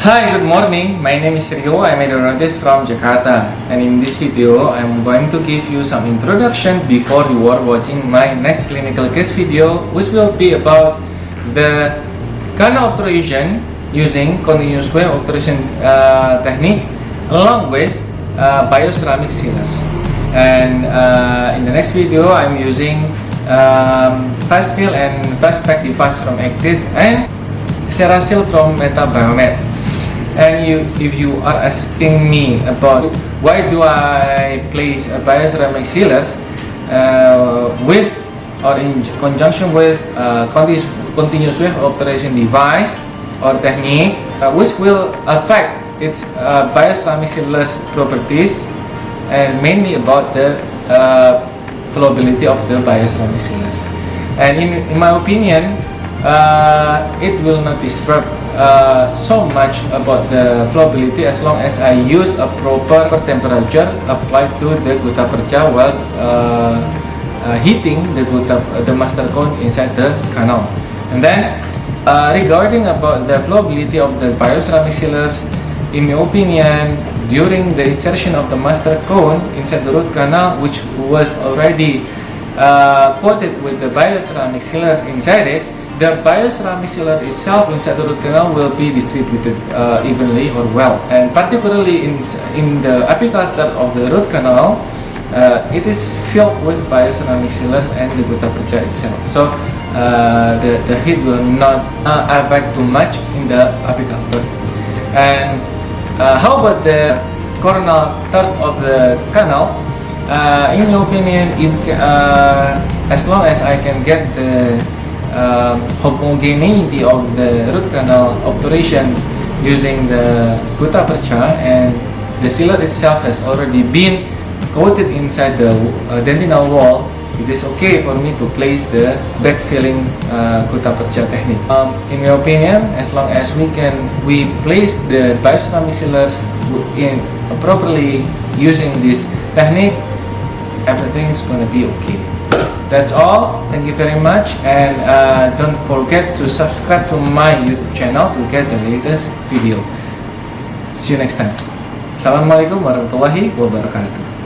Hi, good morning. My name is Rio. I'm a neurologist from Jakarta, and in this video, I'm going to give you some introduction before you are watching my next clinical case video, which will be about the canal obturation using continuous wave obturation technique along with bioceramic sealers. And in the next video, I'm using fast fill and fast pack device from Active and Serasil from Meta Biomed. And if you are asking me about why do I place a bioceramic sealers with or in conjunction with continuous wave obturation device or technique, which will affect its bioceramic sealers properties, and mainly about the flowability of the bioceramic sealers. And in my opinion, it will not disrupt so much about the flowability as long as I use a proper temperature applied to the gutta-percha while heating the master cone inside the canal. And then regarding about the flowability of the bioceramic sealers, in my opinion, during the insertion of the master cone inside the root canal, which was already coated with the bioceramic sealers inside it, the bioceramic sealer itself inside the root canal will be distributed evenly or well. And particularly in the apical of the root canal, it is filled with bioceramic sealers and the gutta-percha itself. So the heat will not affect too much in the apical third. And how about the coronal third of the canal? In my opinion, as long as I can get the homogeneity of the root canal obturation using the gutta-percha, and the sealer itself has already been coated inside the dentinal wall, it is okay for me to place the backfilling gutta-percha technique. In my opinion, as long as we place the bioceramic sealers in properly using this technique, everything is going to be okay. That's all. Thank you very much, and don't forget to subscribe to my YouTube channel to get the latest video. See you next time. Assalamualaikum warahmatullahi wabarakatuh.